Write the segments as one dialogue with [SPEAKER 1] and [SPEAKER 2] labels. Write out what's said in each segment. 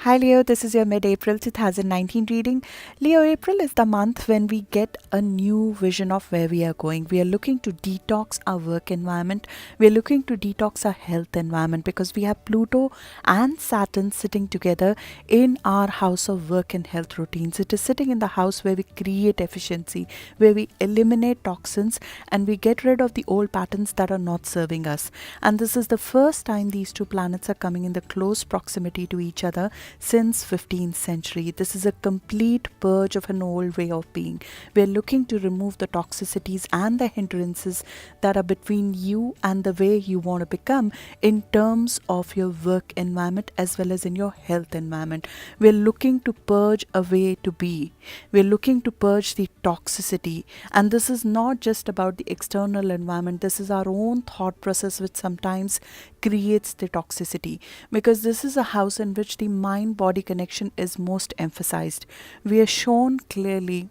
[SPEAKER 1] Hi Leo, this is your mid-April 2019 reading. Leo, April is the month when we get a new vision of where we are going. We are looking to detox our work environment. We are looking to detox our health environment because we have Pluto and Saturn sitting together in our house of work and health routines. It is sitting in the house where we create efficiency, where we eliminate toxins and we get rid of the old patterns that are not serving us. And this is the first time these two planets are coming in the close proximity to each other since 15th century. This is a complete purge of an old way of being. We're looking to remove the toxicities and the hindrances that are between you and the way you want to become in terms of your work environment as well as in your health environment. We're looking to purge a way to be. We're looking to purge the toxicity. And this is not just about the external environment. This is our own thought process which sometimes creates the toxicity, because this is a house in which the mind-body connection is most emphasized. We are shown clearly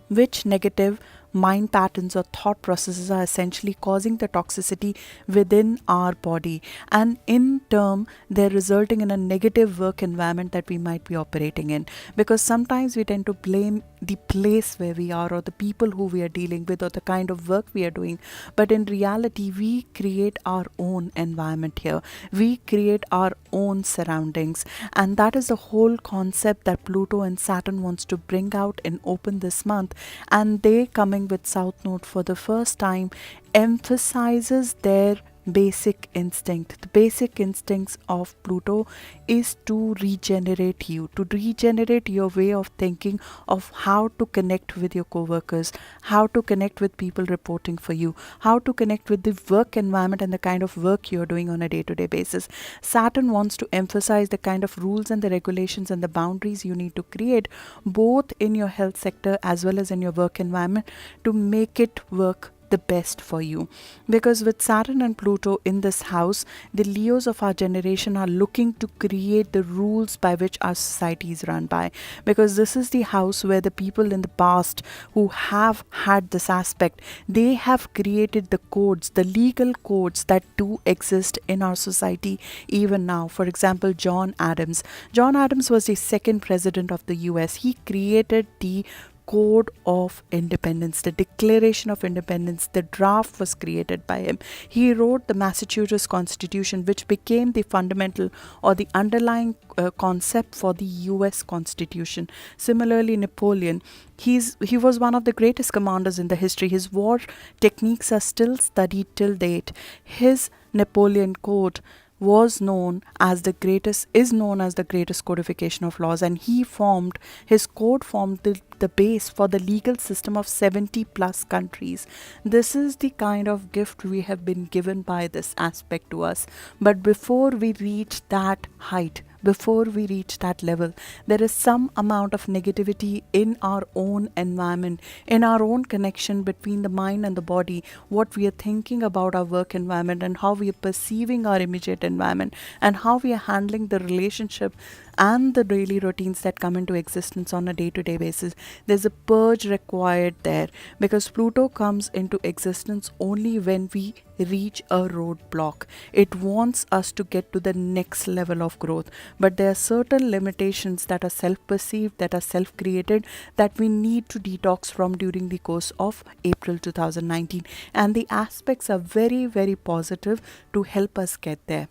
[SPEAKER 1] which negative mind patterns or thought processes are essentially causing the toxicity within our body, and in turn they're resulting in a negative work environment that we might be operating in, because sometimes we tend to blame the place where we are or the people who we are dealing with or the kind of work we are doing, but in reality we create our own environment here. We create our own surroundings, and that is the whole concept that Pluto and Saturn wants to bring out and open this month. And they coming with South Node for the first time emphasizes their basic instinct. The basic instincts of Pluto is to regenerate you, to regenerate your way of thinking of how to connect with your co-workers, how to connect with people reporting for you, how to connect with the work environment and the kind of work you're doing on a day-to-day basis. Saturn wants to emphasize the kind of rules and the regulations and the boundaries you need to create both in your health sector as well as in your work environment to make it work the best for you. Because with Saturn and Pluto in this house, the Leos of our generation are looking to create the rules by which our society is run by, because this is the house where the people in the past who have had this aspect, they have created the codes, the legal codes that do exist in our society even now. For example, John Adams was the second president of the US. He created the Code of Independence, the Declaration of Independence. The draft was created by him. He wrote the Massachusetts Constitution, which became the fundamental or the underlying concept for the US Constitution. Similarly, Napoleon, he was one of the greatest commanders in the history. His war techniques are still studied till date. His Napoleon Code is known as the greatest codification of laws, and his code formed the base for the legal system of 70 plus countries. This is the kind of gift we have been given by this aspect to us. But before we reach that height, before we reach that level, there is some amount of negativity in our own environment, in our own connection between the mind and the body, what we are thinking about our work environment and how we are perceiving our immediate environment and how we are handling the relationship and the daily routines that come into existence on a day-to-day basis. There's a purge required there, because Pluto comes into existence only when we reach a roadblock. It wants us to get to the next level of growth, but there are certain limitations that are self-perceived, that are self-created, that we need to detox from during the course of April 2019, and the aspects are very, very positive to help us get there.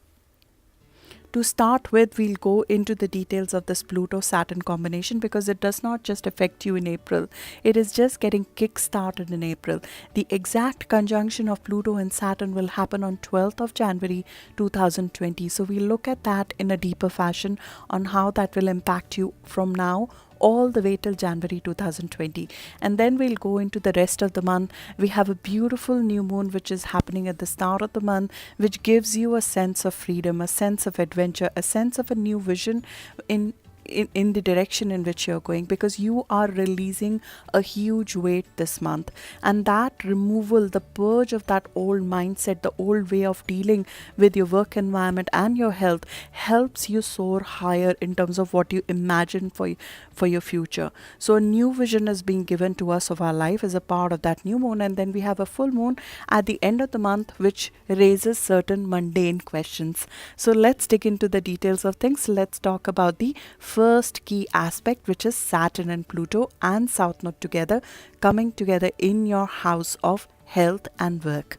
[SPEAKER 1] To start with, we'll go into the details of this Pluto-Saturn combination, because it does not just affect you in April. It is just getting kick-started in April. The exact conjunction of Pluto and Saturn will happen on 12th of January 2020. So we'll look at that in a deeper fashion on how that will impact you from now all the way till January 2020. And then we'll go into the rest of the month. We have a beautiful new moon which is happening at the start of the month, which gives you a sense of freedom, a sense of adventure, a sense of a new vision in the direction in which you're going, because you are releasing a huge weight this month. And that removal, the purge of that old mindset, the old way of dealing with your work environment and your health, helps you soar higher in terms of what you imagine for your future. So a new vision is being given to us of our life as a part of that new moon. And then we have a full moon at the end of the month, which raises certain mundane questions. So let's dig into the details of things. Let's talk about the first key aspect, which is Saturn and Pluto and South Node together, coming together in your house of health and work.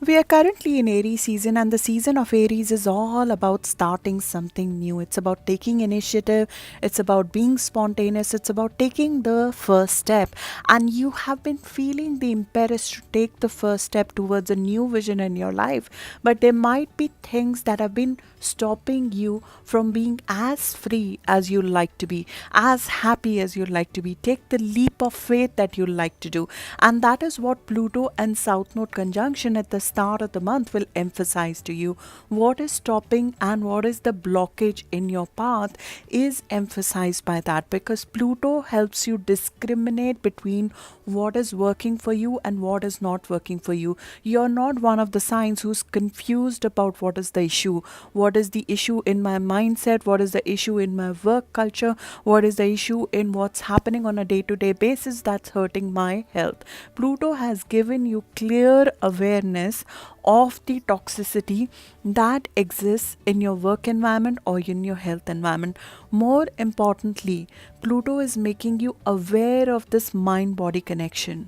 [SPEAKER 1] We are currently in Aries season, and the season of Aries is all about starting something new. It's about taking initiative, it's about being spontaneous, it's about taking the first step. And you have been feeling the impetus to take the first step towards a new vision in your life. But there might be things that have been stopping you from being as free as you like to be, as happy as you like to be. Take the leap of faith that you like to do. And that is what Pluto and South Node conjunction at the start of the month will emphasize to you. What is stopping and what is the blockage in your path is emphasized by that, because Pluto helps you discriminate between what is working for you and what is not working for you. You're not one of the signs who's confused about what is the issue. What is the issue in my mindset? What is the issue in my work culture? What is the issue in what's happening on a day-to-day basis that's hurting my health? Pluto has given you clear awareness of the toxicity that exists in your work environment or in your health environment. More importantly, Pluto is making you aware of this mind-body connection,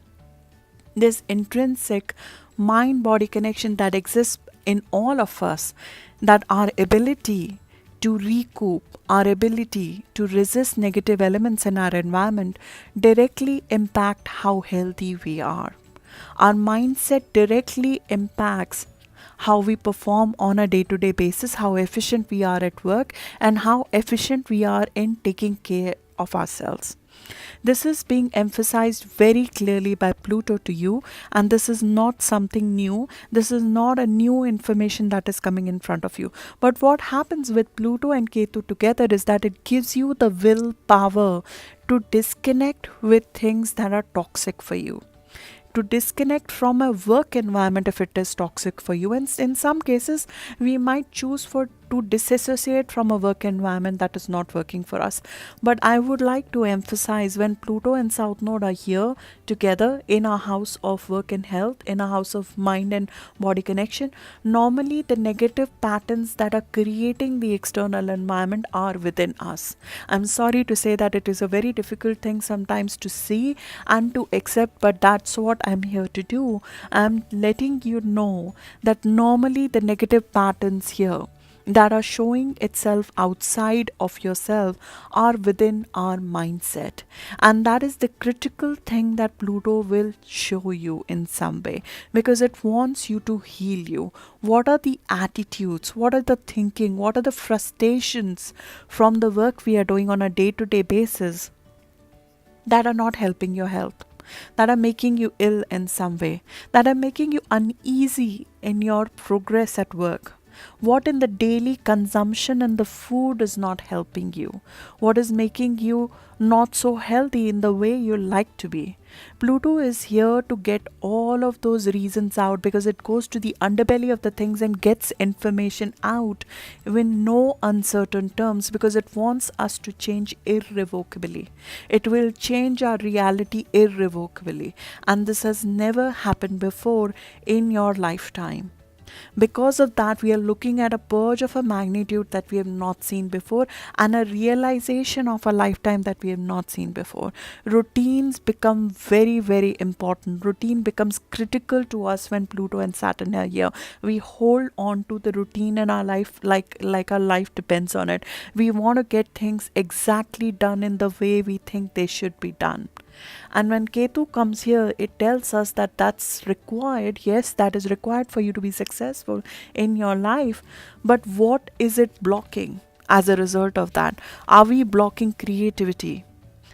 [SPEAKER 1] this intrinsic mind-body connection that exists in all of us, that our ability to recoup, our ability to resist negative elements in our environment directly impact how healthy we are. Our mindset directly impacts how we perform on a day-to-day basis, how efficient we are at work, and how efficient we are in taking care of ourselves. This is being emphasized very clearly by Pluto to you, and this is not something new. This is not a new information that is coming in front of you. But what happens with Pluto and Ketu together is that it gives you the willpower to disconnect with things that are toxic for you, to disconnect from a work environment if it is toxic for you. And in some cases, we might choose to disassociate from a work environment that is not working for us. But I would like to emphasize, when Pluto and South Node are here together in our house of work and health, in our house of mind and body connection, normally the negative patterns that are creating the external environment are within us. I'm sorry to say that it is a very difficult thing sometimes to see and to accept, but that's what I'm here to do. I'm letting you know that normally the negative patterns here that are showing itself outside of yourself are within our mindset. And that is the critical thing that Pluto will show you in some way, because it wants you to heal you. What are the attitudes? What are the thinking? What are the frustrations from the work we are doing on a day-to-day basis that are not helping your health, that are making you ill in some way, that are making you uneasy in your progress at work? What in the daily consumption and the food is not helping you? What is making you not so healthy in the way you like to be? Pluto is here to get all of those reasons out, because it goes to the underbelly of the things and gets information out in no uncertain terms, because it wants us to change irrevocably. It will change our reality irrevocably, and this has never happened before in your lifetime. Because of that, we are looking at a purge of a magnitude that we have not seen before, and a realization of a lifetime that we have not seen before. Routines become very, very important. Routine becomes critical to us when Pluto and Saturn are here. We hold on to the routine in our life like our life depends on it. We want to get things exactly done in the way we think they should be done. And when Ketu comes here, it tells us that that's required. Yes, that is required for you to be successful in your life. But what is it blocking as a result of that? Are we blocking creativity?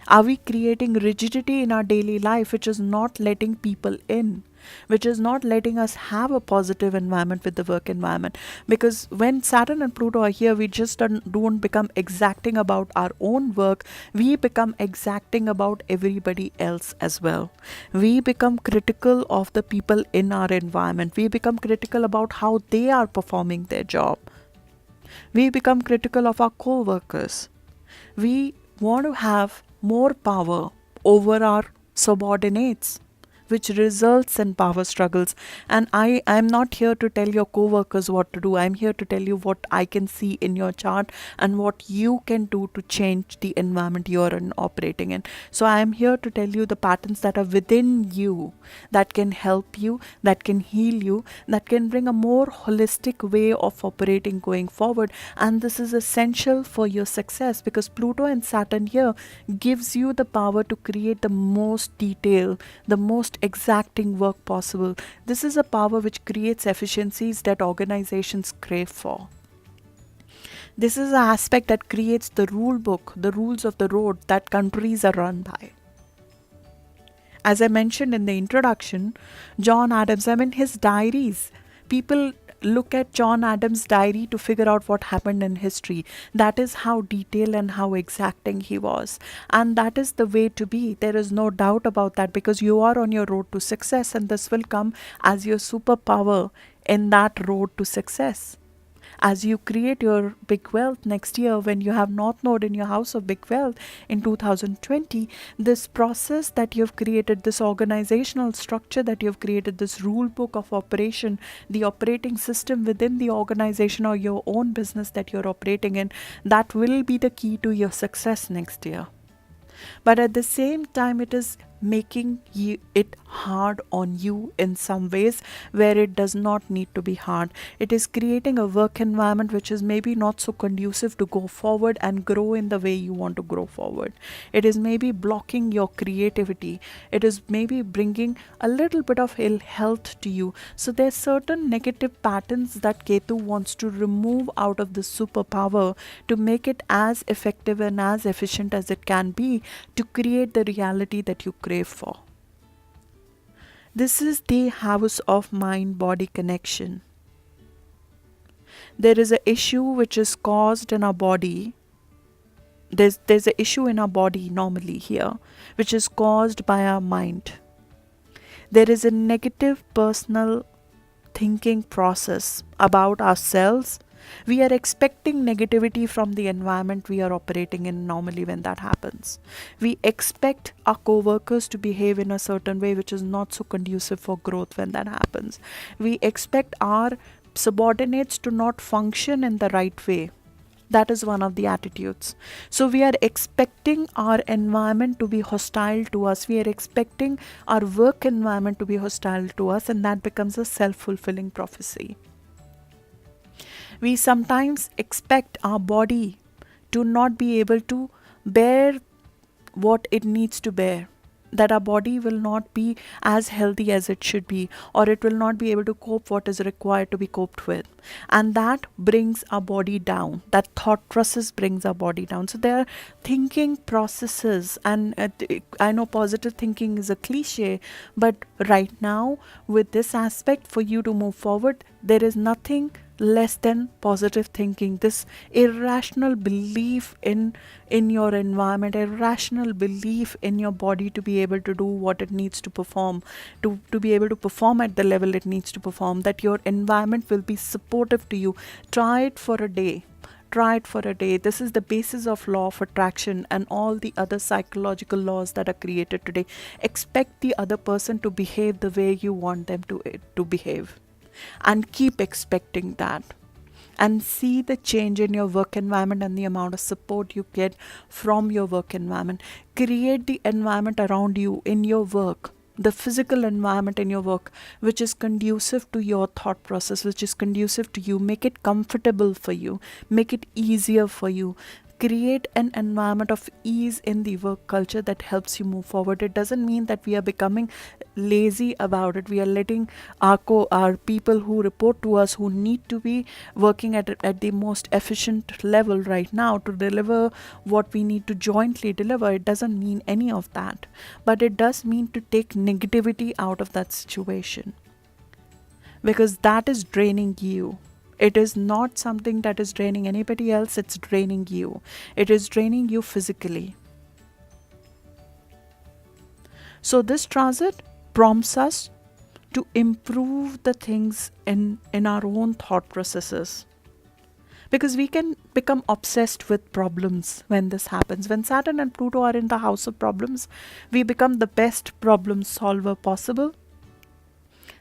[SPEAKER 1] Are we creating rigidity in our daily life which is not letting people in? which is not letting us have a positive environment with the work environment. Because when Saturn and Pluto are here, we just don't become exacting about our own work, we become exacting about everybody else as well. We become critical of the people in our environment, we become critical about how they are performing their job, we become critical of our co-workers. We want to have more power over our subordinates, which results in power struggles. And I'm not here to tell your co-workers what to do. I'm here to tell you what I can see in your chart and what you can do to change the environment you're operating in. So I'm here to tell you the patterns that are within you that can help you, that can heal you, that can bring a more holistic way of operating going forward. And this is essential for your success, because Pluto and Saturn here gives you the power to create the most detail, the most exacting work possible. This is a power which creates efficiencies that organizations crave for. This is an aspect that creates the rule book, the rules of the road that countries are run by. As I mentioned in the introduction, John Adams, his diaries, people look at John Adams' diary to figure out what happened in history. That is how detailed and how exacting he was. And that is the way to be. There is no doubt about that, because you are on your road to success, and this will come as your superpower in that road to success. As you create your big wealth next year, when you have North Node in your house of big wealth in 2020, this process that you've created, this organizational structure that you've created, this rule book of operation, the operating system within the organization or your own business that you're operating in, that will be the key to your success next year. But at the same time, it is making it hard on you in some ways where it does not need to be hard. It is creating a work environment which is maybe not so conducive to go forward and grow in the way you want to grow forward. It is maybe blocking your creativity. It is maybe bringing a little bit of ill health to you. So there's certain negative patterns that Ketu wants to remove out of the superpower to make it as effective and as efficient as it can be to create the reality that you crave for. This is the house of mind-body connection. There is an issue which is caused in our body. There's an issue in our body normally here, which is caused by our mind. There is a negative personal thinking process about ourselves. We are expecting negativity from the environment we are operating in normally when that happens. We expect our co-workers to behave in a certain way which is not so conducive for growth when that happens. We expect our subordinates to not function in the right way. That is one of the attitudes. So we are expecting our environment to be hostile to us. We are expecting our work environment to be hostile to us, and that becomes a self-fulfilling prophecy. We sometimes expect our body to not be able to bear what it needs to bear, that our body will not be as healthy as it should be, or it will not be able to cope what is required to be coped with. And that brings our body down. That thought process brings our body down. So there are thinking processes, and I know positive thinking is a cliche, but right now with this aspect, for you to move forward, there is nothing less than positive thinking. This irrational belief in your environment, irrational belief in your body to be able to do what it needs to perform, to be able to perform at the level it needs to perform, that your environment will be supportive to you. Try it for a day. Try it for a day. This is the basis of law of attraction and all the other psychological laws that are created today. Expect the other person to behave the way you want them to behave. And keep expecting that, and see the change in your work environment and the amount of support you get from your work environment. Create the environment around you in your work, the physical environment in your work, which is conducive to your thought process, which is conducive to you. Make it comfortable for you, make it easier for you. create an environment of ease in the work culture that helps you move forward. It doesn't mean that we are becoming lazy about it. We are letting our people who report to us, who need to be working at the most efficient level right now to deliver what we need to jointly deliver. It doesn't mean any of that, but it does mean to take negativity out of that situation, because that is draining you. It is not something that is draining anybody else, it's draining you. It is draining you physically. So this transit prompts us to improve the things in our own thought processes. Because we can become obsessed with problems when this happens. When Saturn and Pluto are in the house of problems, we become the best problem solver possible.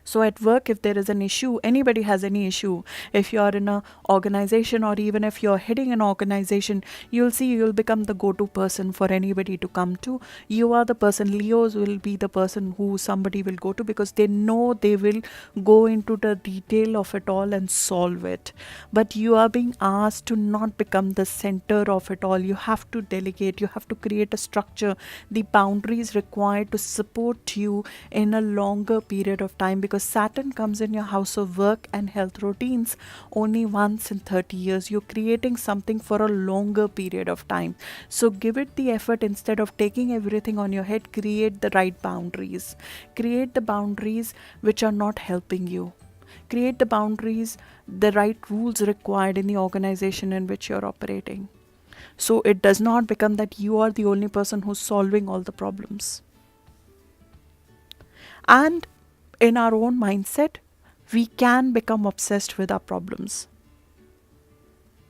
[SPEAKER 1] So at work, if there is an issue, anybody has any issue, if you are in an organization or even if you're heading an organization, you'll see you'll become the go-to person for anybody to come to. You are the person. Leos will be the person who somebody will go to, because they know they will go into the detail of it all and solve it. But you are being asked to not become the center of it all. You have to delegate. You have to create a structure, the boundaries required to support you in a longer period of time, because Saturn comes in your house of work and health routines only once in 30 years. You're creating something for a longer period of time. So give it the effort. Instead of taking everything on your head, create the right boundaries. Create the boundaries which are not helping you. Create the boundaries, the right rules required in the organization in which you're operating. So it does not become that you are the only person who's solving all the problems. And in our own mindset, we can become obsessed with our problems.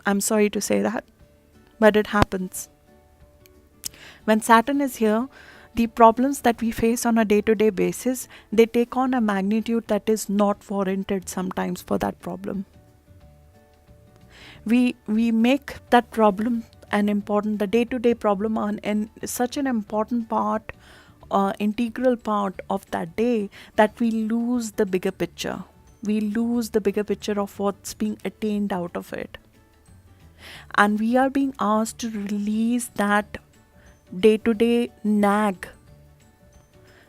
[SPEAKER 1] I'm sorry to say that, but it happens. When Saturn is here, the problems that we face on a day-to-day basis, they take on a magnitude that is not warranted sometimes for that problem. We make that problem the day-to-day problem and such an important part, integral part of that day, that we lose the bigger picture. We lose the bigger picture of what's being attained out of it. And we are being asked to release that day-to-day nag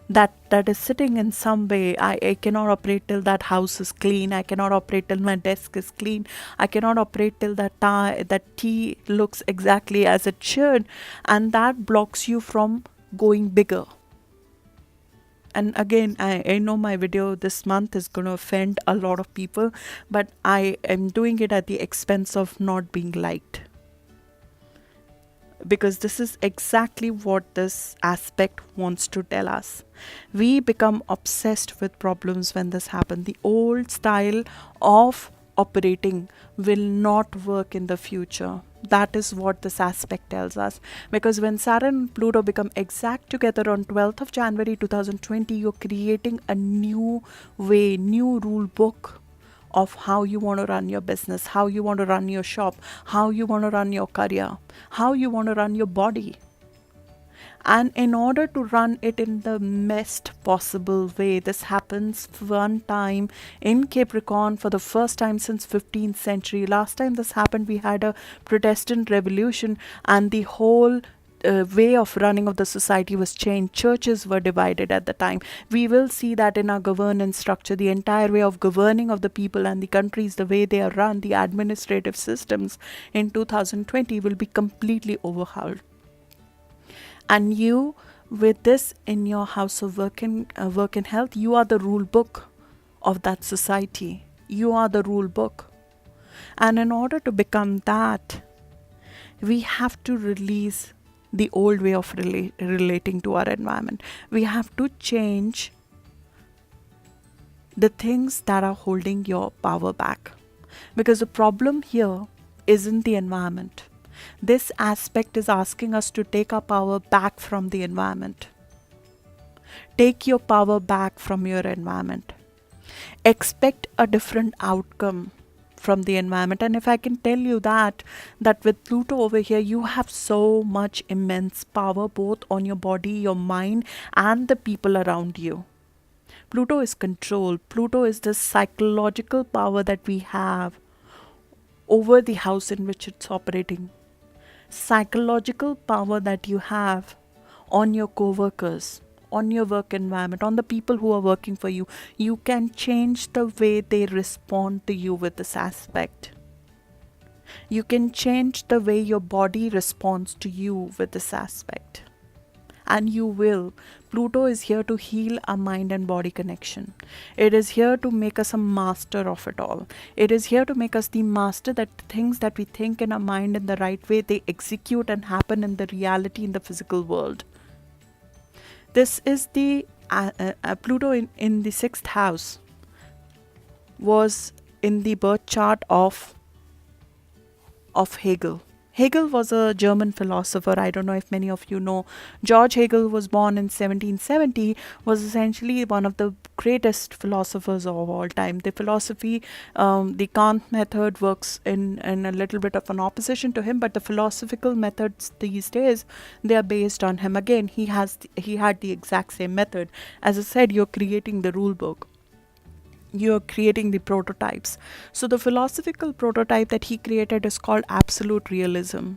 [SPEAKER 1] that is sitting in some way. I cannot operate till that house is clean. I cannot operate till my desk is clean. I cannot operate till that tea looks exactly as it should. And that blocks you from going bigger. And again, I know my video this month is going to offend a lot of people, but I am doing it at the expense of not being liked. Because this is exactly what this aspect wants to tell us. We become obsessed with problems when this happens. The old style of operating will not work in the future. That is what this aspect tells us. Because when Saturn and Pluto become exact together on 12th of January 2020, you're creating a new way, new rule book of how you want to run your business, how you want to run your shop, how you want to run your career, how you want to run your body. And in order to run it in the best possible way, this happens one time in Capricorn for the first time since 15th century. Last time this happened, we had a Protestant revolution and the whole way of running of the society was changed. Churches were divided at the time. We will see that in our governance structure, the entire way of governing of the people and the countries, the way they are run, the administrative systems in 2020 will be completely overhauled. And you, with this in your house of work and health, you are the rule book of that society. You are the rule book. And in order to become that, we have to release the old way of relating to our environment. We have to change the things that are holding your power back. Because the problem here isn't the environment. This aspect is asking us to take our power back from the environment. Take your power back from your environment. Expect a different outcome from the environment. And if I can tell you that with Pluto over here, you have so much immense power both on your body, your mind, and the people around you. Pluto is control. Pluto is the psychological power that we have over the house in which it's operating. psychological power that you have on your co-workers, on your work environment, on the people who are working for you. You can change the way they respond to you with this aspect. You can change the way your body responds to you with this aspect. And you will. Pluto is here to heal our mind and body connection. It is here to make us a master of it all. It is here to make us the master that things that we think in our mind in the right way, they execute and happen in the reality in the physical world. This is the Pluto in the 6th house was in the birth chart of Hegel. Hegel was a German philosopher. I don't know if many of you know. George Hegel was born in 1770, was essentially one of the greatest philosophers of all time. The philosophy, the Kant method works in a little bit of an opposition to him, but the philosophical methods these days, they are based on him. Again, he had the exact same method. As I said, you're creating the rule book. You're creating the prototypes. So the philosophical prototype that he created is called absolute realism.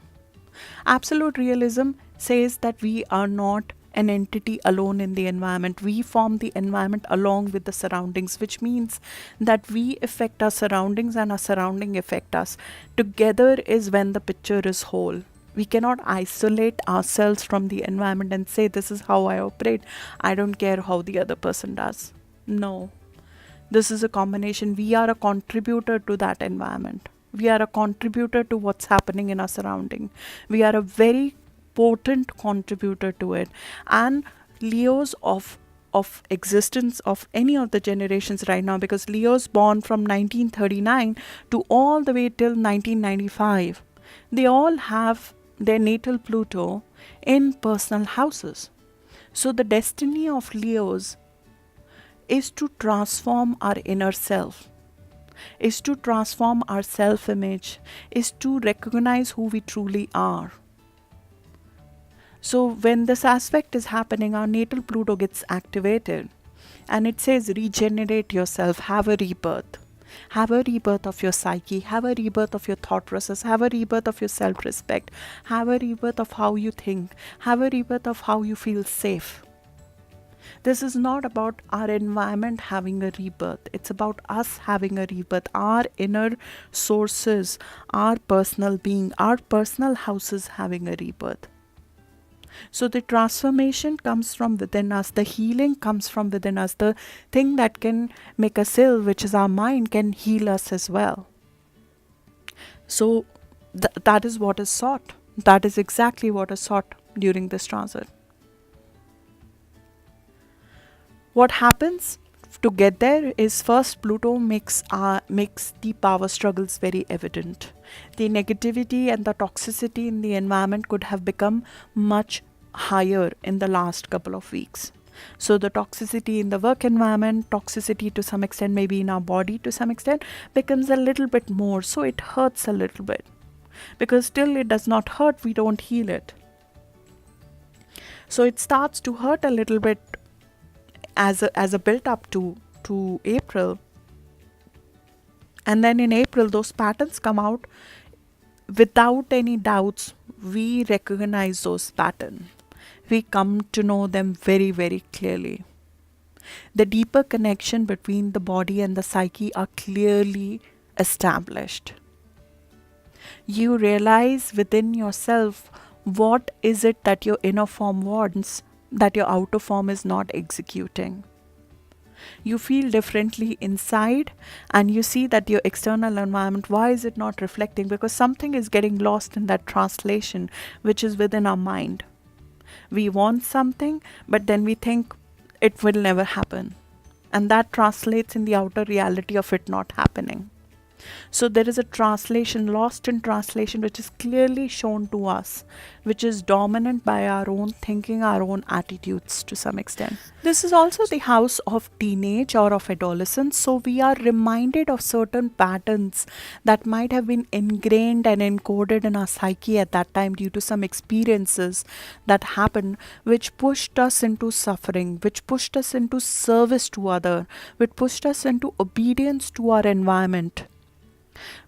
[SPEAKER 1] Absolute realism says that we are not an entity alone in the environment. We form the environment along with the surroundings, which means that we affect our surroundings and our surrounding affect us. Together is when the picture is whole. We cannot isolate ourselves from the environment and say, this is how I operate. I don't care how the other person does. No. This is a combination. We are a contributor to that environment. We are a contributor to what's happening in our surrounding. We are a very potent contributor to it. And Leos of existence of any of the generations right now, because Leos born from 1939 to all the way till 1995, they all have their natal Pluto in personal houses. So the destiny of Leos is to transform our inner self, is to transform our self-image, is to recognize who we truly are. So when this aspect is happening, our natal Pluto gets activated and it says regenerate yourself, have a rebirth. Have a rebirth of your psyche, have a rebirth of your thought process, have a rebirth of your self-respect, have a rebirth of how you think, have a rebirth of how you feel safe. This is not about our environment having a rebirth. It's about us having a rebirth. Our inner sources, our personal being, our personal houses having a rebirth. So the transformation comes from within us. The healing comes from within us. The thing that can make us ill, which is our mind, can heal us as well. So that is what is sought. That is exactly what is sought during this transit. What happens to get there is, first, Pluto makes the power struggles very evident. The negativity and the toxicity in the environment could have become much higher in the last couple of weeks. So the toxicity in the work environment, toxicity to some extent, maybe in our body to some extent, becomes a little bit more. So it hurts a little bit. Because still it does not hurt, we don't heal it. So it starts to hurt a little bit as a build up to April, and then in April those patterns come out. Without any doubts, we recognize those patterns. We come to know them very, very clearly. The deeper connection between the body and the psyche are clearly established. You realize within yourself what is it that your inner form wants that your outer form is not executing. You feel differently inside and you see that your external environment, why is it not reflecting? Because something is getting lost in that translation, which is within our mind. We want something, but then we think it will never happen. And that translates in the outer reality of it not happening. So there is a translation, lost in translation, which is clearly shown to us, which is dominant by our own thinking, our own attitudes to some extent. This is also the house of teenage or of adolescence. So we are reminded of certain patterns that might have been ingrained and encoded in our psyche at that time due to some experiences that happened, which pushed us into suffering, which pushed us into service to others, which pushed us into obedience to our environment,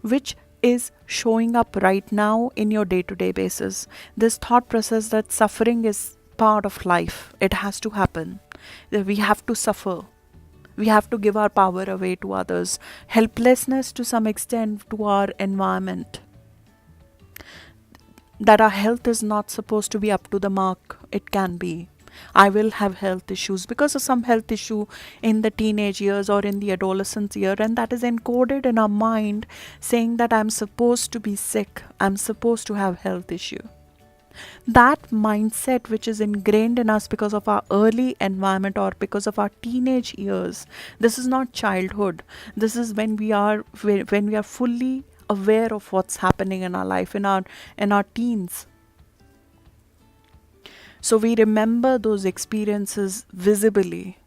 [SPEAKER 1] which is showing up right now in your day-to-day basis. This thought process that suffering is part of life, it has to happen, that we have to suffer, we have to give our power away to others, helplessness to some extent to our environment, that our health is not supposed to be up to the mark. It can be. I will have health issues because of some health issue in the teenage years or in the adolescence year, and that is encoded in our mind saying that I'm supposed to be sick, I'm supposed to have health issue. That mindset which is ingrained in us because of our early environment or because of our teenage years, this is not childhood. This is when we are fully aware of what's happening in our life, in our teens. So we remember those experiences visibly.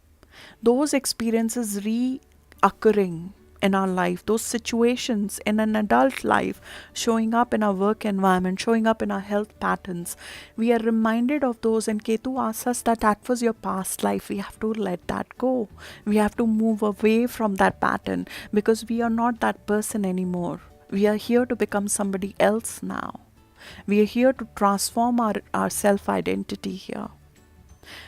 [SPEAKER 1] Those experiences reoccurring in our life, those situations in an adult life, showing up in our work environment, showing up in our health patterns. We are reminded of those, and Ketu asks us that was your past life. We have to let that go. We have to move away from that pattern because we are not that person anymore. We are here to become somebody else now. We are here to transform our self-identity here.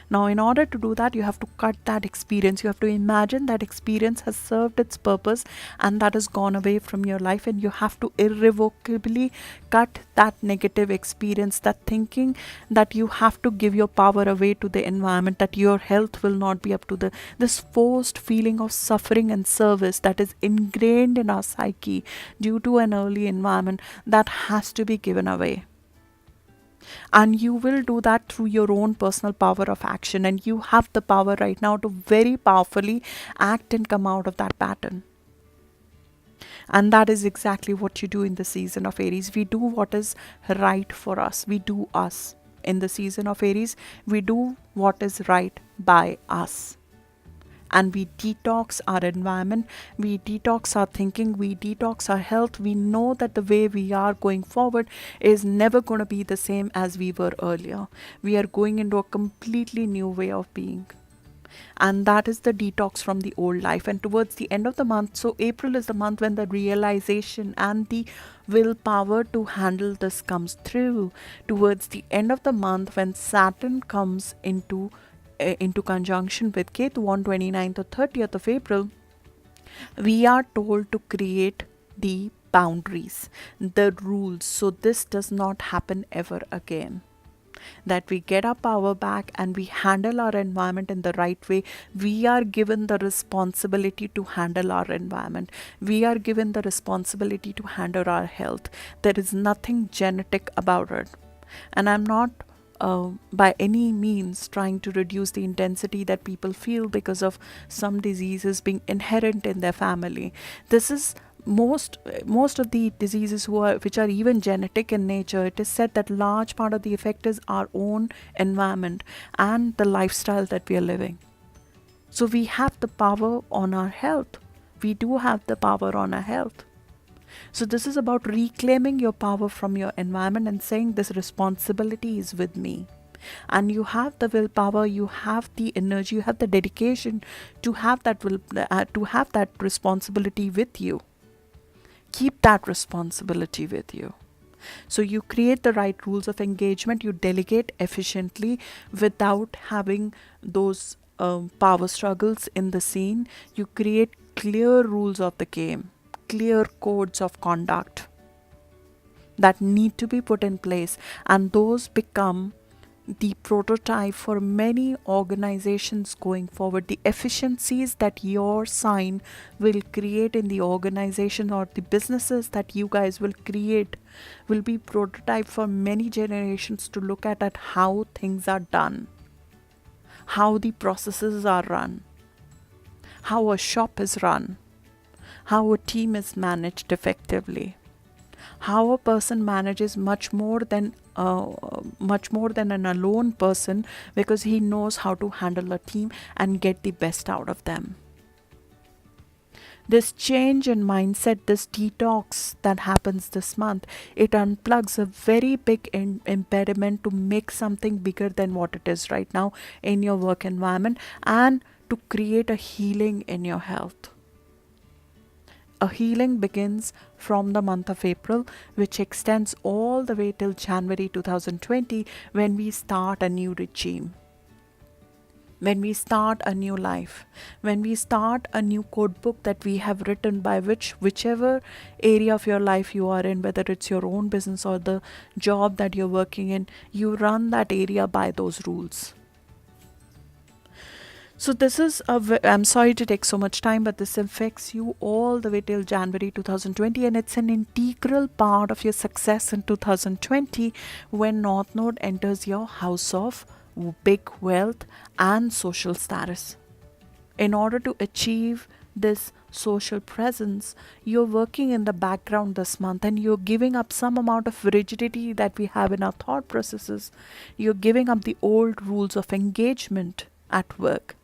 [SPEAKER 1] Now, in order to do that, you have to cut that experience. You have to imagine that experience has served its purpose and that has gone away from your life, and you have to irrevocably cut that negative experience, that thinking that you have to give your power away to the environment, that your health will not be up to this forced feeling of suffering and service that is ingrained in our psyche due to an early environment, that has to be given away. And you will do that through your own personal power of action, and you have the power right now to very powerfully act and come out of that pattern. And that is exactly what you do in the season of Aries. We do what is right for us. We do us. In the season of Aries, we do what is right by us. And we detox our environment, we detox our thinking, we detox our health. We know that the way we are going forward is never going to be the same as we were earlier. We are going into a completely new way of being. And that is the detox from the old life. And towards the end of the month, so April is the month when the realization and the willpower to handle this comes through. Towards the end of the month, when Saturn comes into conjunction with Ketu on 29th or 30th of April, we are told to create the boundaries, the rules, so this does not happen ever again. That we get our power back and we handle our environment in the right way. We are given the responsibility to handle our environment. We are given the responsibility to handle our health. There is nothing genetic about it. And I'm not by any means trying to reduce the intensity that people feel because of some diseases being inherent in their family. This is most of the diseases which are even genetic in nature. It is said that large part of the effect is our own environment and the lifestyle that we are living. So we have the power on our health. We do have the power on our health. So this is about reclaiming your power from your environment and saying this responsibility is with me. And you have the willpower, you have the energy, you have the dedication to have that responsibility with you. Keep that responsibility with you. So you create the right rules of engagement, you delegate efficiently without having those power struggles in the scene. You create clear rules of the game, clear codes of conduct that need to be put in place, and those become the prototype for many organizations going forward. The efficiencies that your sign will create in the organization or the businesses that you guys will create will be prototype for many generations to look at how things are done, how the processes are run, how a shop is run, how a team is managed effectively, how a person manages much more than an alone person, because he knows how to handle a team and get the best out of them. This change in mindset, this detox that happens this month, it unplugs a very big impediment to make something bigger than what it is right now in your work environment, and to create a healing in your health. A healing begins from the month of April, which extends all the way till January 2020, when we start a new regime, when we start a new life, when we start a new code book that we have written, by whichever area of your life you are in, whether it's your own business or the job that you're working in, you run that area by those rules. So this is I'm sorry to take so much time, but this affects you all the way till January 2020, and it's an integral part of your success in 2020 when North Node enters your house of big wealth and social status. In order to achieve this social presence, you're working in the background this month, and you're giving up some amount of rigidity that we have in our thought processes. You're giving up the old rules of engagement at work.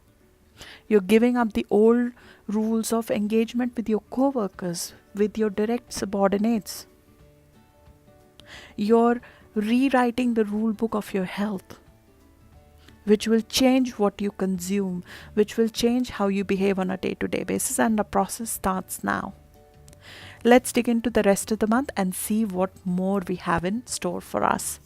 [SPEAKER 1] You're giving up the old rules of engagement with your co-workers, with your direct subordinates. You're rewriting the rule book of your health, which will change what you consume, which will change how you behave on a day-to-day basis, and the process starts now. Let's dig into the rest of the month and see what more we have in store for us.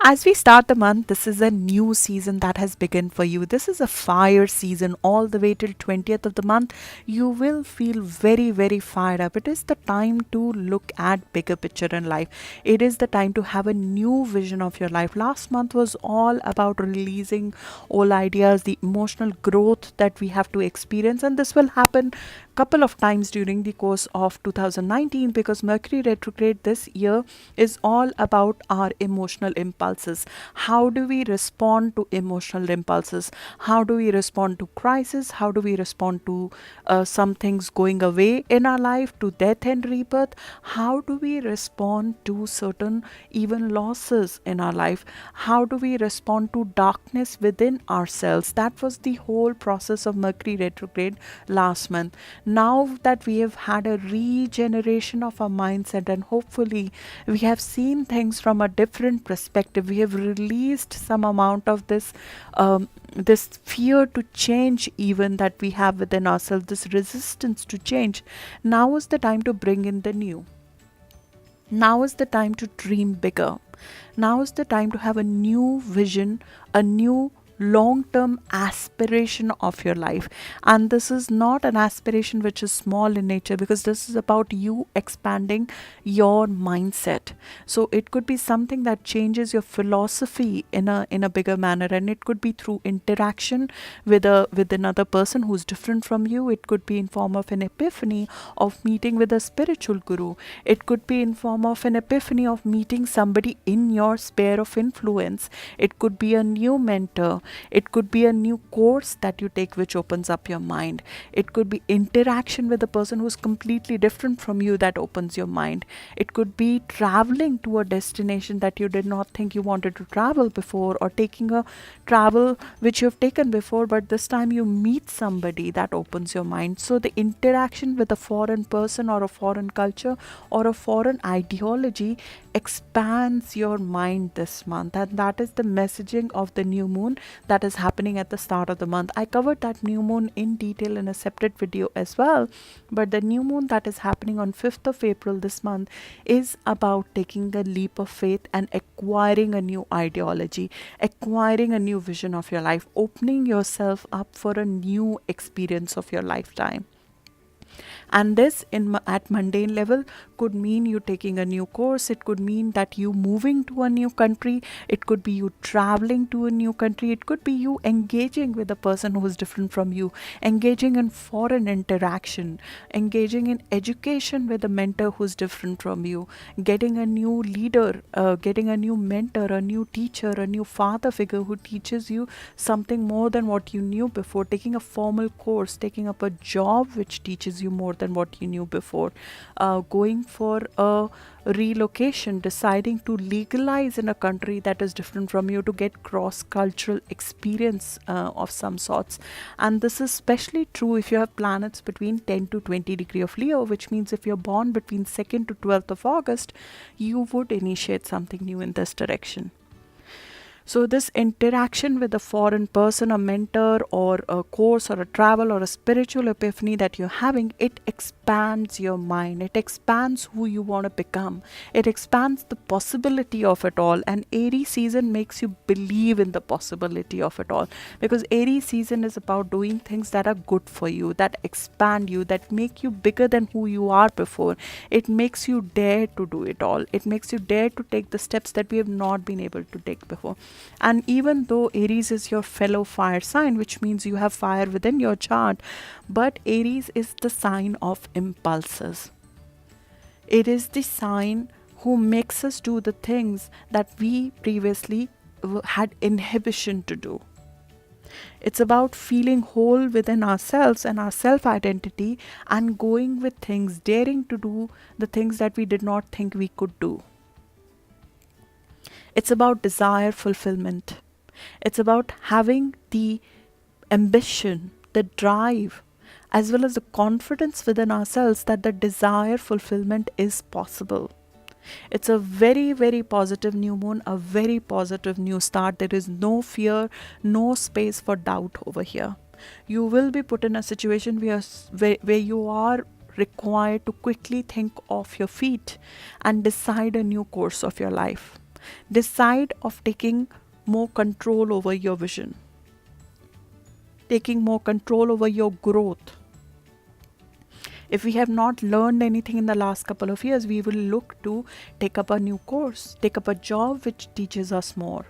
[SPEAKER 1] As we start the month, this is a new season that has begun for you. This is a fire season all the way till 20th of the month. You will feel very, very fired up. It is the time to look at bigger picture in life. It is the time to have a new vision of your life. Last month was all about releasing all ideas, the emotional growth that we have to experience, and this will happen couple of times during the course of 2019, because Mercury retrograde this year is all about our emotional impulses. How do we respond to emotional impulses? How do we respond to crisis? How do we respond to some things going away in our life, to death and rebirth? How do we respond to certain even losses in our life? How do we respond to darkness within ourselves? That was the whole process of Mercury retrograde last month. Now that we have had a regeneration of our mindset, and hopefully we have seen things from a different perspective, we have released some amount of this this fear to change even that we have within ourselves, this resistance to change. Now is the time to bring in the new. Now is the time to dream bigger. Now is the time to have a new vision, a new long-term aspiration of your life. And this is not an aspiration which is small in nature, because this is about you expanding your mindset. So it could be something that changes your philosophy in a bigger manner, and it could be through interaction with another person who's different from you. It could be in form of an epiphany of meeting with a spiritual guru. It could be in form of an epiphany of meeting somebody in your sphere of influence. It could be a new mentor. It could be a new course that you take which opens up your mind. It could be interaction with a person who's completely different from you that opens your mind. It could be traveling to a destination that you did not think you wanted to travel before, or taking a travel which you've taken before, but this time you meet somebody that opens your mind. So the interaction with a foreign person or a foreign culture or a foreign ideology expands your mind this month, and that is the messaging of the new moon that is happening at the start of the month. I covered that new moon in detail in a separate video as well, but the new moon that is happening on 5th of April this month is about taking a leap of faith and acquiring a new ideology, acquiring a new vision of your life, opening yourself up for a new experience of your lifetime. And this at mundane level could mean you taking a new course. It could mean that you moving to a new country. It could be you traveling to a new country. It could be you engaging with a person who is different from you, engaging in foreign interaction, engaging in education with a mentor who's different from you, getting a new leader, getting a new mentor, a new teacher, a new father figure who teaches you something more than what you knew before, taking a formal course, taking up a job which teaches you more than what you knew before, going for a relocation, deciding to legalize in a country that is different from you to get cross-cultural experience of some sorts. And this is especially true if you have planets between 10 to 20 degree of Leo, which means if you're born between 2nd to 12th of August, you would initiate something new in this direction. So this interaction with a foreign person, a mentor, or a course, or a travel, or a spiritual epiphany that you're having, it expands your mind. It expands who you want to become. It expands the possibility of it all. And Aries season makes you believe in the possibility of it all. Because Aries season is about doing things that are good for you, that expand you, that make you bigger than who you are before. It makes you dare to do it all. It makes you dare to take the steps that we have not been able to take before. And even though Aries is your fellow fire sign, which means you have fire within your chart, but Aries is the sign of impulses. It is the sign who makes us do the things that we previously had inhibition to do. It's about feeling whole within ourselves and our self identity and going with things, daring to do the things that we did not think we could do. It's about desire fulfillment. It's about having the ambition, the drive, as well as the confidence within ourselves that the desire fulfillment is possible. It's a very, very positive new moon, a very positive new start. There is no fear, no space for doubt over here. You will be put in a situation where you are required to quickly think off your feet and decide a new course of your life. Decide of taking more control over your vision, taking more control over your growth. If we have not learned anything in the last couple of years, we will look to take up a new course, take up a job which teaches us more.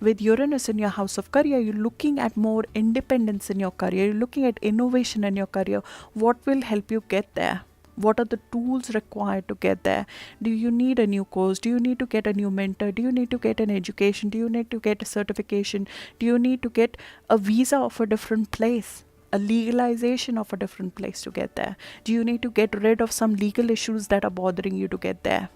[SPEAKER 1] With Uranus in your house of career, you're looking at more independence in your career, you're looking at innovation in your career. What will help you get there? What are the tools required to get there? Do you need a new course? Do you need to get a new mentor? Do you need to get an education? Do you need to get a certification? Do you need to get a visa of a different place? A legalization of a different place to get there? Do you need to get rid of some legal issues that are bothering you to get there?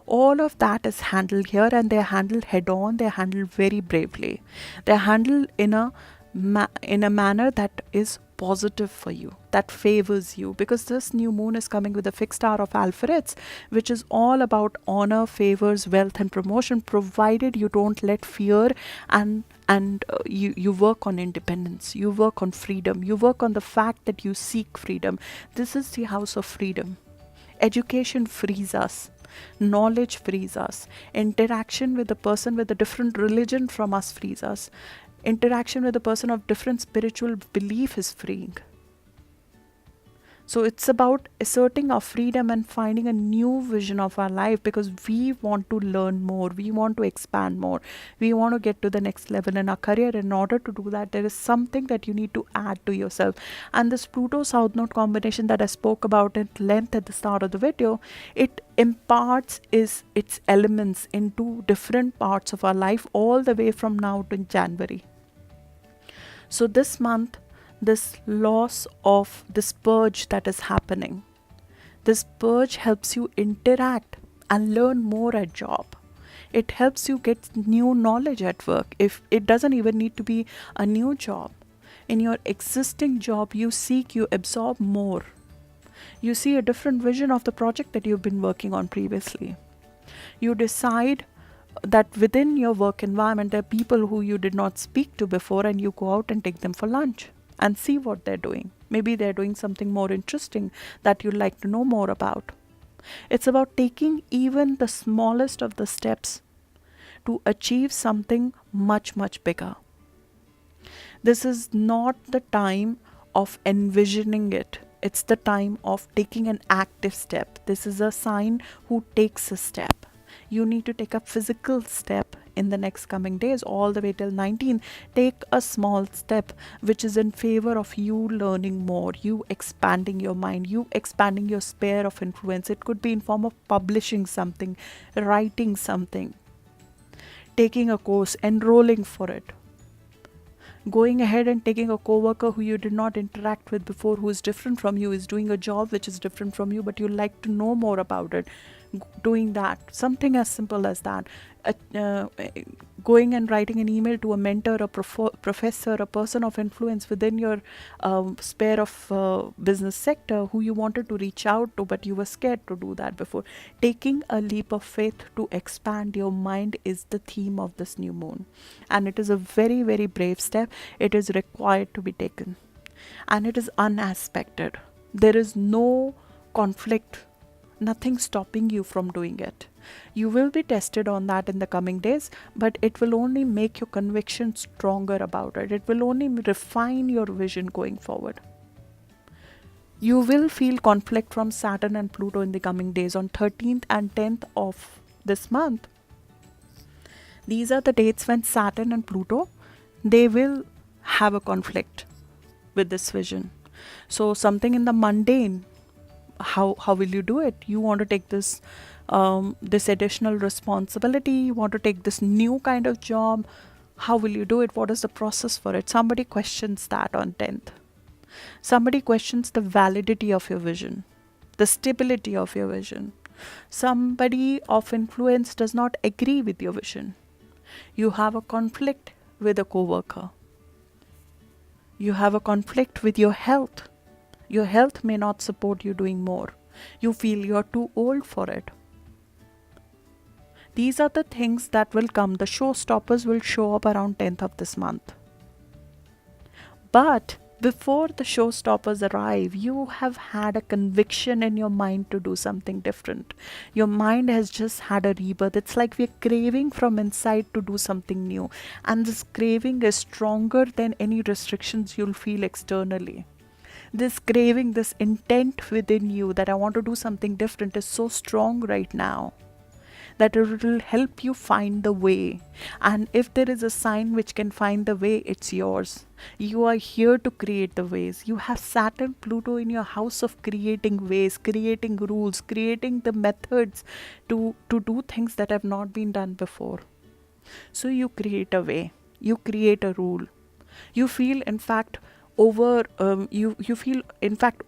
[SPEAKER 1] All of that is handled here, and they're handled head on. They're handled very bravely. They're handled in a manner that is positive for you, that favors you, because this new moon is coming with a fixed star of Alpha, which is all about honor, favors, wealth, and promotion, provided you don't let fear and you work on independence, you work on freedom, you work on the fact that you seek freedom. This is the house of freedom. Education frees us. Knowledge frees us. Interaction with a person with a different religion from us frees us. Interaction with a person of different spiritual belief is freeing. So it's about asserting our freedom and finding a new vision of our life, because we want to learn more, we want to expand more, we want to get to the next level in our career. In order to do that, there is something that you need to add to yourself. And this Pluto South Node combination that I spoke about at length at the start of the video, it imparts its elements into different parts of our life all the way from now to January. So this month, this loss of this purge that is happening, this purge helps you interact and learn more at job. It helps you get new knowledge at work. If it doesn't even need to be a new job, in your existing job, you seek, you absorb more. You see a different vision of the project that you've been working on previously. You decide that within your work environment, there are people who you did not speak to before, and you go out and take them for lunch and see what they're doing. Maybe they're doing something more interesting that you'd like to know more about. It's about taking even the smallest of the steps to achieve something much, much bigger. This is not the time of envisioning it. It's the time of taking an active step. This is a sign who takes a step. You need to take a physical step in the next coming days, all the way till 19. Take a small step which is in favor of you learning more, you expanding your mind, you expanding your sphere of influence. It could be in form of publishing something, writing something, taking a course, enrolling for it, going ahead and taking a coworker who you did not interact with before, who is different from you, is doing a job which is different from you, but you like to know more about it. doing that, something as simple as that. uh, uh, Going and writing an email to a mentor, a professor, a person of influence within your sphere of business sector who you wanted to reach out to, but you were scared to do that before. Taking a leap of faith to expand your mind is the theme of this new moon, and it is a very, very brave step. It is required to be taken, and it is unaspected. There is no conflict, nothing stopping you from doing it. You will be tested on that in the coming days, but it will only make your conviction stronger about it. It will only refine your vision going forward. You will feel conflict from Saturn and Pluto in the coming days on 13th and 10th of this month. These are the dates when Saturn and Pluto, they will have a conflict with this vision. So something in the mundane, how will you do it? You want to take this this additional responsibility, you want to take this new kind of job. How will you do it? What is the process for it? Somebody questions that on 10th. Somebody questions the validity of your vision, the stability of your vision. Somebody of influence does not agree with your vision. You have a conflict with a coworker. You have a conflict with your health. Your health may not support you doing more. You feel you're too old for it. These are the things that will come. The showstoppers will show up around 10th of this month. But before the showstoppers arrive, you have had a conviction in your mind to do something different. Your mind has just had a rebirth. It's like we're craving from inside to do something new. And this craving is stronger than any restrictions you'll feel externally. This craving, this intent within you that I want to do something different is so strong right now that it will help you find the way. And if there is a sign which can find the way, it's yours. You are here to create the ways. You have Saturn, Pluto in your house of creating ways, creating rules, creating the methods to do things that have not been done before. So you create a way, you create a rule. You feel in fact you feel in fact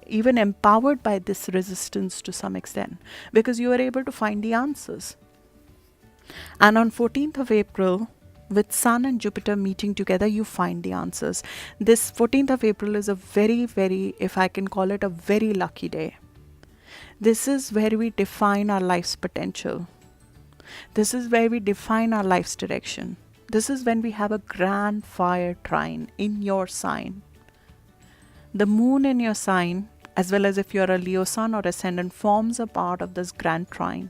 [SPEAKER 1] even empowered by this resistance to some extent, because you are able to find the answers. And on 14th of April, with Sun and Jupiter meeting together, you find the answers. This 14th of April is a very, very, if I can call it, a very lucky day. This is where we define our life's potential. This is where we define our life's direction. This is when we have a grand fire trine in your sign. The moon in your sign, as well as if you're a Leo sun or ascendant, forms a part of this grand trine.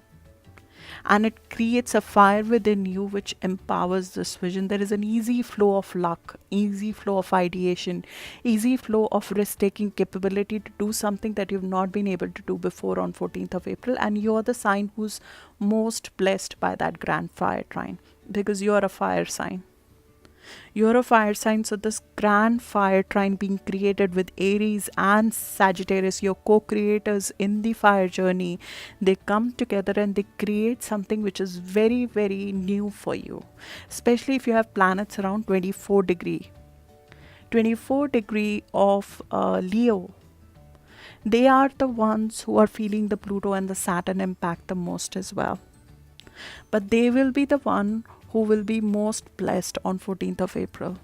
[SPEAKER 1] And it creates a fire within you which empowers this vision. There is an easy flow of luck, easy flow of ideation, easy flow of risk-taking capability to do something that you've not been able to do before on 14th of April. And you're the sign who's most blessed by that grand fire trine, because you're a fire sign. You're a fire sign, so this grand fire trine being created with Aries and Sagittarius, your co-creators in the fire journey, they come together and they create something which is very, very new for you. Especially if you have planets around 24 degree. 24 degree of Leo. They are the ones who are feeling the Pluto and the Saturn impact the most as well. But they will be the one who will be most blessed on 14th of April.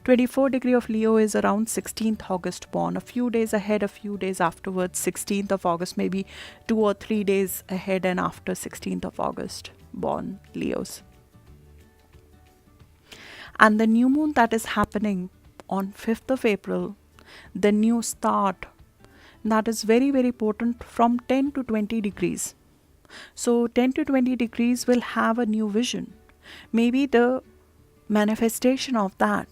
[SPEAKER 1] 24 degree of Leo is around 16th August born, a few days ahead, a few days afterwards. 16th of August, maybe 2 or 3 days ahead and after 16th of August born Leos. And the new moon that is happening on 5th of April, the new start, that is very, very potent from 10 to 20 degrees. So 10 to 20 degrees will have a new vision. Maybe the manifestation of that,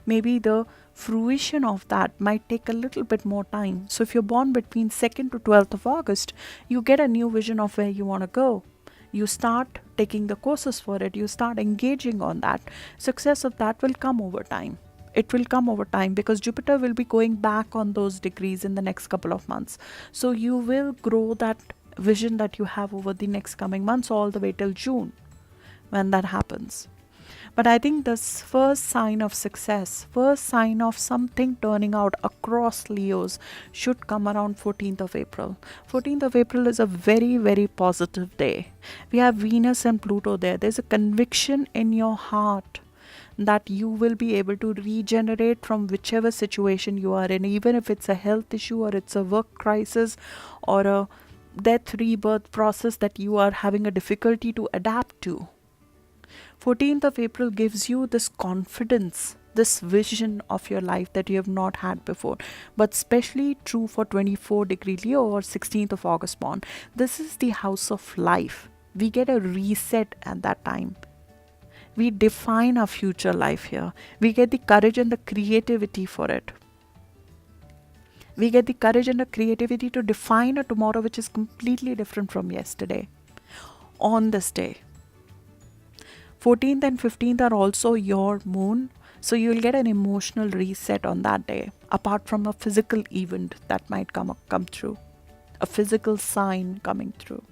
[SPEAKER 1] maybe the fruition of that might take a little bit more time. So if you're born between 2nd to 12th of August, you get a new vision of where you want to go. You start taking the courses for it. You start engaging on that. Success of that will come over time. It will come over time because Jupiter will be going back on those degrees in the next couple of months. So you will grow that vision that you have over the next coming months all the way till June when that happens. But I think this first sign of success, first sign of something turning out across Leos should come around 14th of April. 14th of April is a very, very positive day. We have Venus and Pluto there. There's a conviction in your heart that you will be able to regenerate from whichever situation you are in, even if it's a health issue or it's a work crisis or a death rebirth process that you are having a difficulty to adapt to. 14th of April gives you this confidence, this vision of your life that you have not had before, but especially true for 24-degree Leo or 16th of August born. This is the house of life. We get a reset at that time. We define our future life here. We get the courage and the creativity for it. We get the courage and the creativity to define a tomorrow which is completely different from yesterday on this day. 14th and 15th are also your moon, so you'll get an emotional reset on that day, apart from a physical event that might come through, a physical sign coming through.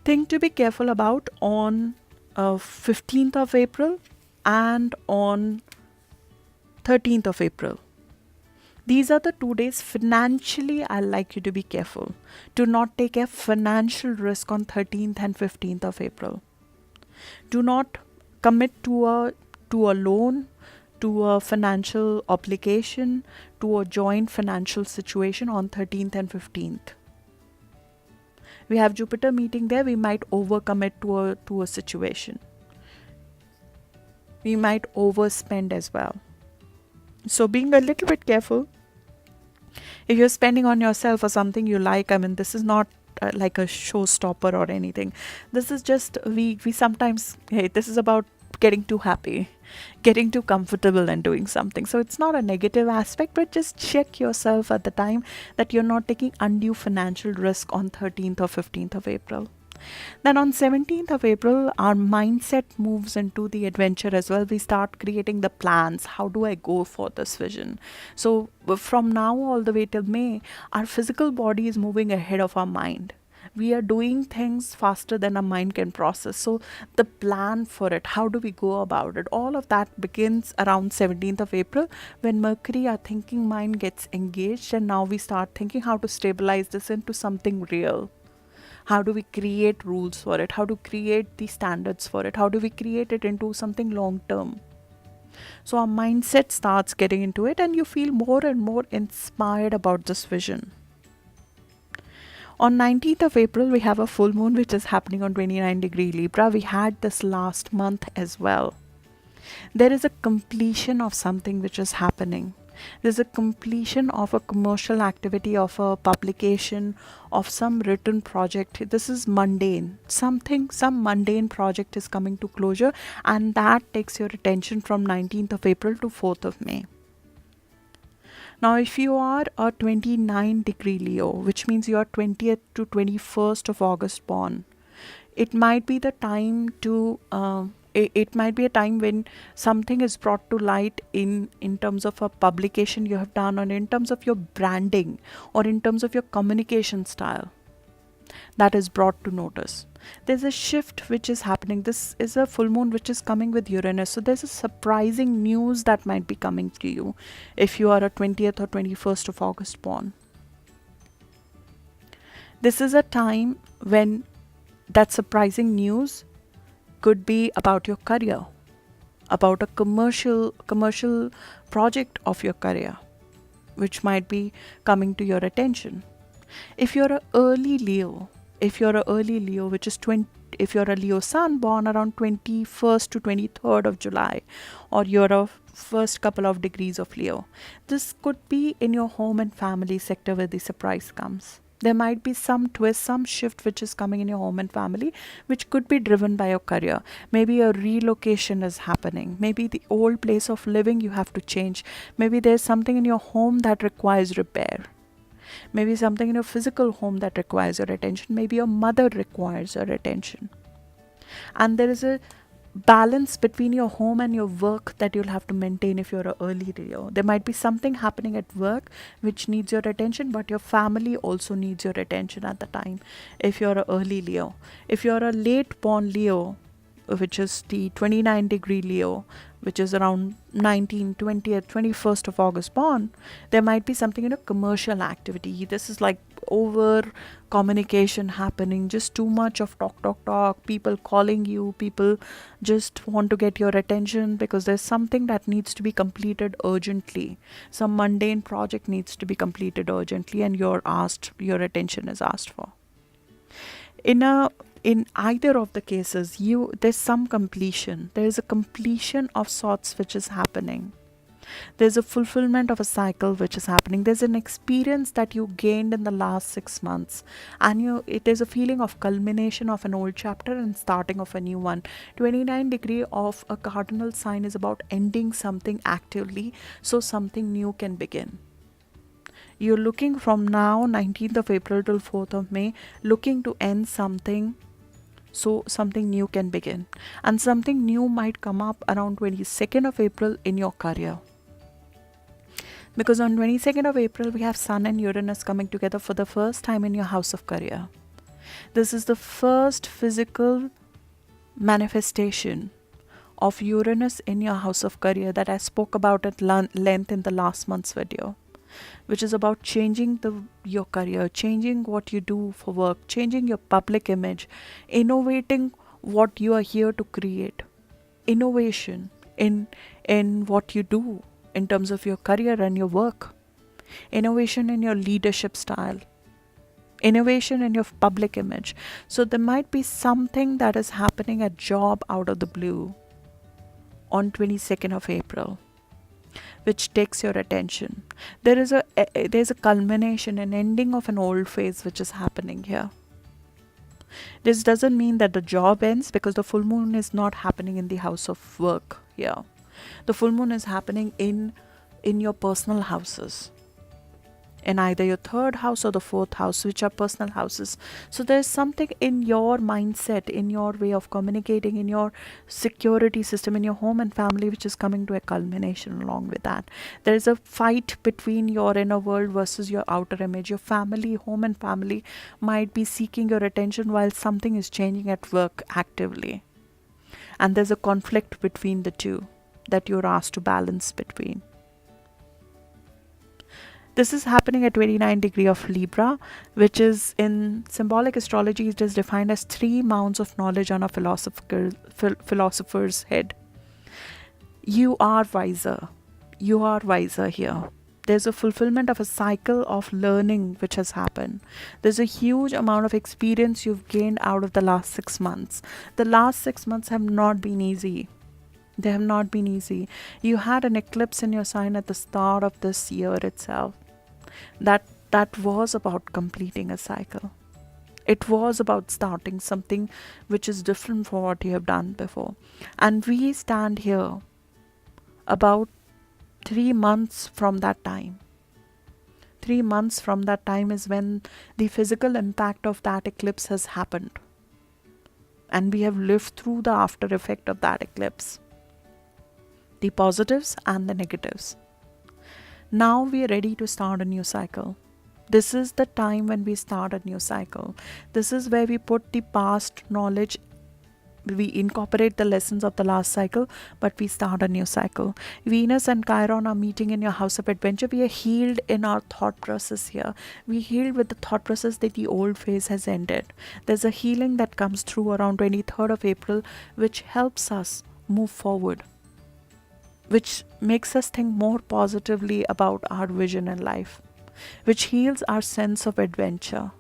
[SPEAKER 1] Thing to be careful about on 15th of April and on 13th of April. These are the 2 days financially I'd like you to be careful to not take a financial risk on 13th and 15th of April. Do not commit to a loan, to a financial obligation, to a joint financial situation on 13th and 15th. We have Jupiter meeting there. We might overcommit to a situation. We might overspend as well. So being a little bit careful. If you're spending on yourself or something you like, I mean, this is not like a showstopper or anything. This is just, we sometimes, hey, this is about getting too happy, getting too comfortable and doing something. So it's not a negative aspect, but just check yourself at the time that you're not taking undue financial risk on 13th or 15th of April. Then on 17th of April, our mindset moves into the adventure as well. We start creating the plans. How do I go for this vision? So from now all the way till May, our physical body is moving ahead of our mind. We are doing things faster than our mind can process. So the plan for it, how do we go about it? All of that begins around 17th of April when Mercury, our thinking mind, gets engaged, and now we start thinking how to stabilize this into something real. How do we create rules for it? How to create the standards for it? How do we create it into something long term? So our mindset starts getting into it, and you feel more and more inspired about this vision. On 19th of April, we have a full moon which is happening on 29-degree Libra. We had this last month as well. There is a completion of something which is happening. There's a completion of a commercial activity, of a publication, of some written project. This is mundane. Some mundane project is coming to closure, and that takes your attention from 19th of April to 4th of May. Now, if you are a 29-degree Leo, which means you are 20th to 21st of August born, it might be the time to it might be a time when something is brought to light in terms of a publication you have done, or in terms of your branding, or in terms of your communication style, that is brought to notice. There's a shift which is happening. This is a full moon which is coming with Uranus. So there's a surprising news that might be coming to you if you are a 20th or 21st of August born. This is a time when that surprising news could be about your career, about a commercial project of your career, which might be coming to your attention. If you're a early Leo, which is if you're a Leo sun born around 21st to 23rd of July, or you're a first couple of degrees of Leo, this could be in your home and family sector where the surprise comes. There might be some twist, some shift which is coming in your home and family, which could be driven by your career. Maybe a relocation is happening. Maybe the old place of living you have to change. Maybe there's something in your home that requires repair. Maybe something in your physical home that requires your attention. Maybe your mother requires your attention. And there is a balance between your home and your work that you'll have to maintain if you're an early Leo. There might be something happening at work which needs your attention, but your family also needs your attention at the time if you're an early Leo. If you're a late born Leo, which is the 29-degree Leo, which is around 19th, 20th, 21st of August born, there might be something in a commercial activity. This is like over communication happening, just too much of talk, people calling you, people just want to get your attention because there's something that needs to be completed urgently. Some mundane project needs to be completed urgently, and your attention is asked for. In either of the cases, there's some completion. There is a completion of sorts which is happening. There's a fulfillment of a cycle which is happening. There's an experience that you gained in the last 6 months, and it is a feeling of culmination of an old chapter and starting of a new one. 29-degree of a cardinal sign is about ending something actively so something new can begin. You're looking from now, 19th of April till 4th of May, looking to end something so something new can begin. And something new might come up around 22nd of April in your career. Because on 22nd of April, we have Sun and Uranus coming together for the first time in your house of career. This is the first physical manifestation of Uranus in your house of career that I spoke about at length in the last month's video, which is about changing your career, changing what you do for work, changing your public image, innovating what you are here to create, innovation in what you do in terms of your career and your work, innovation in your leadership style, innovation in your public image. So there might be something that is happening at job out of the blue on 22nd of April, which takes your attention. There's a culmination, an ending of an old phase which is happening here. This doesn't mean that the job ends, because the full moon is not happening in the house of work here. The full moon is happening in your personal houses, in either your third house or the fourth house, which are personal houses. So there's something in your mindset, in your way of communicating, in your security system, in your home and family, which is coming to a culmination along with that. There is a fight between your inner world versus your outer image. Your family, home and family might be seeking your attention while something is changing at work actively. And there's a conflict between the two that you're asked to balance between. This is happening at 29-degree of Libra, which is in symbolic astrology, it is defined as 3 mounds of knowledge on a philosopher's head. You are wiser. You are wiser here. There's a fulfillment of a cycle of learning which has happened. There's a huge amount of experience you've gained out of the last 6 months. The last 6 months have not been easy. They have not been easy. You had an eclipse in your sign at the start of this year itself. That was about completing a cycle. It was about starting something which is different from what you have done before. And we stand here about 3 months from that time. 3 months from that time is when the physical impact of that eclipse has happened. And we have lived through the after effect of that eclipse, the positives and the negatives. Now we are ready to start a new cycle. This is the time when we start a new cycle. This is where we put the past knowledge, we incorporate the lessons of the last cycle, but we start a new cycle. Venus and Chiron are meeting in your house of adventure. We are healed in our thought process here. We healed with the thought process that the old phase has ended. There's a healing that comes through around 23rd of April, which helps us move forward, which makes us think more positively about our vision in life, which heals our sense of adventure,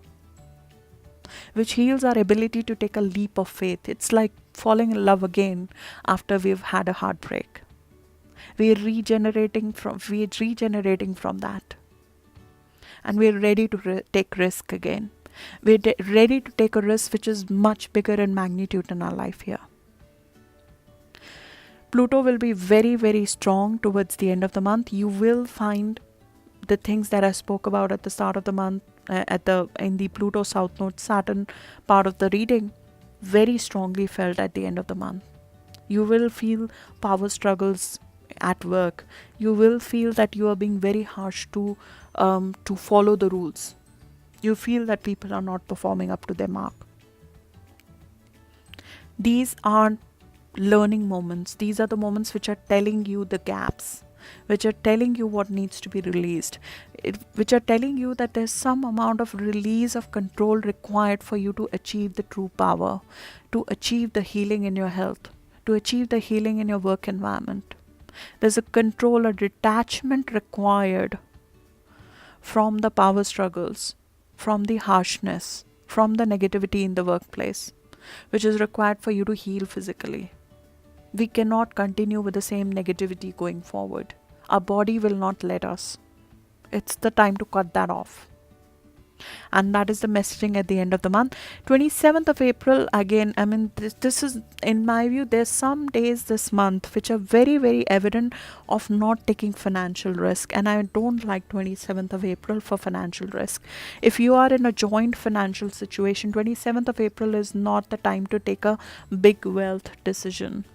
[SPEAKER 1] which heals our ability to take a leap of faith. It's like falling in love again after we've had a heartbreak. We're regenerating from that. And we're ready to take risk again. We're ready to take a risk which is much bigger in magnitude in our life here. Pluto will be very, very strong towards the end of the month. You will find the things that I spoke about at the start of the month, in the Pluto South Node Saturn part of the reading, very strongly felt at the end of the month. You will feel power struggles at work. You will feel that you are being very harsh to follow the rules. You feel that people are not performing up to their mark. These are learning moments. These are the moments which are telling you the gaps, which are telling you what needs to be released, which are telling you that there's some amount of release of control required for you to achieve the true power, to achieve the healing in your health, to achieve the healing in your work environment. There's a control, a detachment required from the power struggles, from the harshness, from the negativity in the workplace, which is required for you to heal physically. We cannot continue with the same negativity going forward. Our body will not let us. It's the time to cut that off. And that is the messaging at the end of the month. 27th of April, again, I mean, this is, in my view, there's some days this month which are very, very evident of not taking financial risk. And I don't like 27th of April for financial risk. If you are in a joint financial situation, 27th of April is not the time to take a big wealth decision.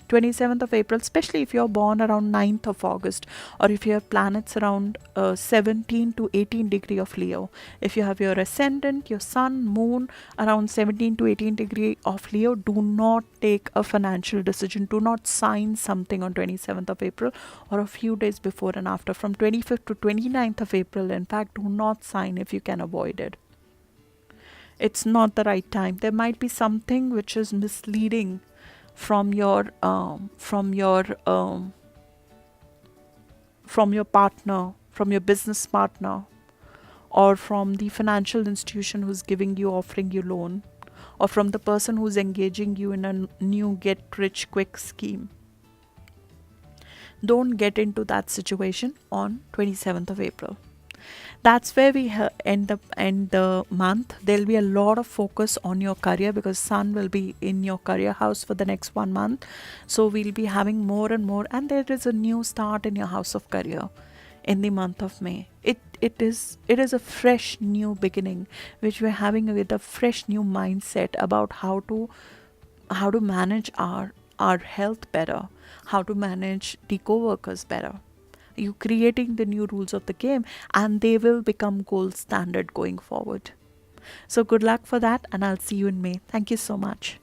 [SPEAKER 1] 27th of April, especially if you're born around 9th of August, or if you have planets around 17 to 18 degree of Leo. If you have your ascendant, your sun, moon around 17 to 18 degree of Leo, do not take a financial decision. Do not sign something on 27th of April or a few days before and after. From 25th to 29th of April, in fact, do not sign if you can avoid it. It's not the right time. There might be something which is misleading from your partner, from your business partner, or from the financial institution who's giving you, offering you loan, or from the person who's engaging you in a new get rich quick scheme. Don't get into that situation on 27th of April. That's where we end the month. There'll be a lot of focus on your career because Sun will be in your career house for the next 1 month. So we'll be having more and more, and there is a new start in your house of career in the month of May. It is a fresh new beginning, which we're having with a fresh new mindset about how to manage our health better, how to manage the co-workers better. You creating the new rules of the game, and they will become gold standard going forward. So good luck for that, and I'll see you in May. Thank you so much.